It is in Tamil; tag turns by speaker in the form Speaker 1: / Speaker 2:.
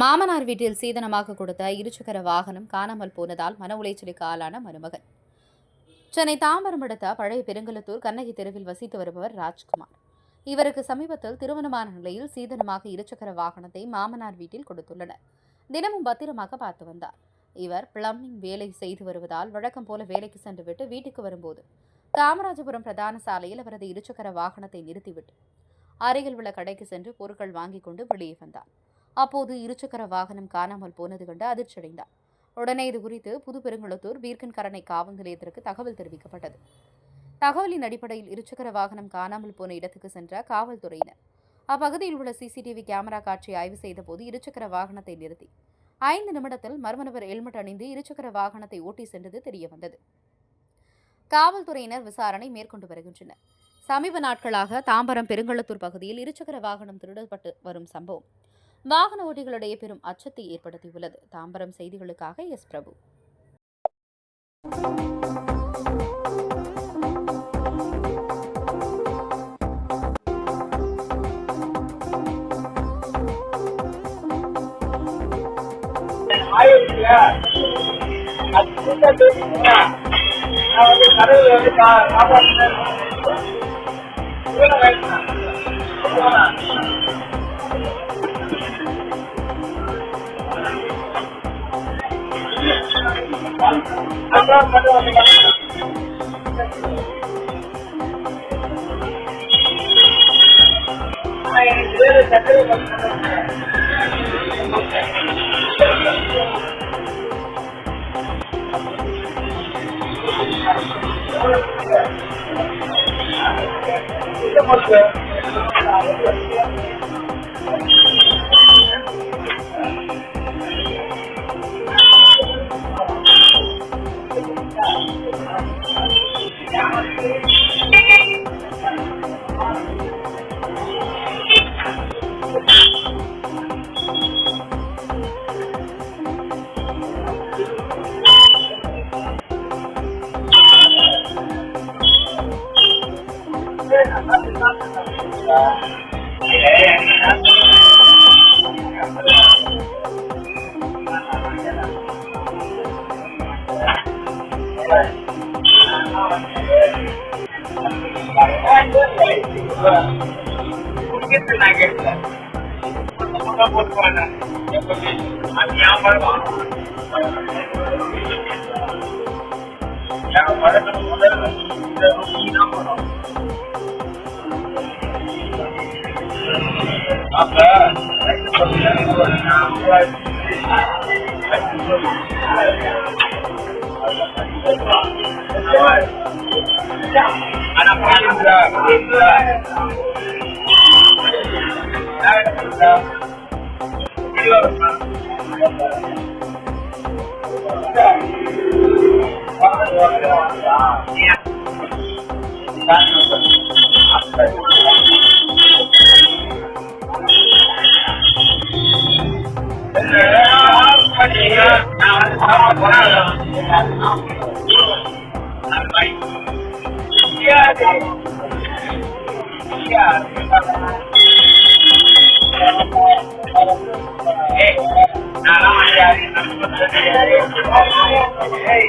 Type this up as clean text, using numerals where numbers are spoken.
Speaker 1: மாமனார் வீட்டில் சீதனமாக கொடுத்த இருசக்கர வாகனம் காணாமல் போனதால் மன உளைச்சலுக்கு ஆளான மருமகன். சென்னை தாம்பரம் அடுத்த பழைய பெருங்கலத்தூர் கண்ணகி தெருவில் வசித்து வருபவர் ராஜ்குமார். இவருக்கு சமீபத்தில் திருமணமான நிலையில் சீதனமாக இருசக்கர வாகனத்தை மாமனார் வீட்டில் கொடுத்துள்ளனர். தினமும் பத்திரமாக பார்த்து வந்தார். இவர் பிளம்பிங் வேலை செய்து வருவதால் வழக்கம் போல வேலைக்கு சென்றுவிட்டு வீட்டுக்கு வரும்போது காமராஜபுரம் பிரதான சாலையில் அவரது இருசக்கர வாகனத்தை நிறுத்திவிட்டு அருகில் உள்ள கடைக்கு சென்று பொருட்கள் வாங்கிக் கொண்டு வெளியே வந்தார். அப்போது இருசக்கர வாகனம் காணாமல் போனது கண்டு அதிர்ச்சியடைந்தார். உடனே இதுகுறித்து புதுப்பெருங்குளத்தூர் பீர்க்கன்கரணை காவல் நிலையத்திற்கு தகவல் தெரிவிக்கப்பட்டது. தகவலின் அடிப்படையில் இருசக்கர வாகனம் காணாமல் போன இடத்துக்கு சென்ற காவல்துறையினர் அப்பகுதியில் உள்ள சிசிடிவி கேமரா காட்சியை ஆய்வு செய்தபோது இருசக்கர வாகனத்தை நிறுத்தி 5 நிமிடத்தில் மர்ம நபர் ஹெல்மெட் அணிந்து இருசக்கர வாகனத்தை ஓட்டி சென்றது தெரியவந்தது. காவல்துறையினர் விசாரணை மேற்கொண்டு வருகின்றனர். சமீப நாட்களாக தாம்பரம் பெருங்கலத்தூர் பகுதியில் இருசக்கர வாகனம் திருடப்பட்டு வரும் சம்பவம் வாகன ஓட்டிகளிடையே பெரும் அச்சத்தை ஏற்படுத்தியுள்ளது. தாம்பரம் செய்திகளுக்காக எஸ் பிரபு.
Speaker 2: Hey,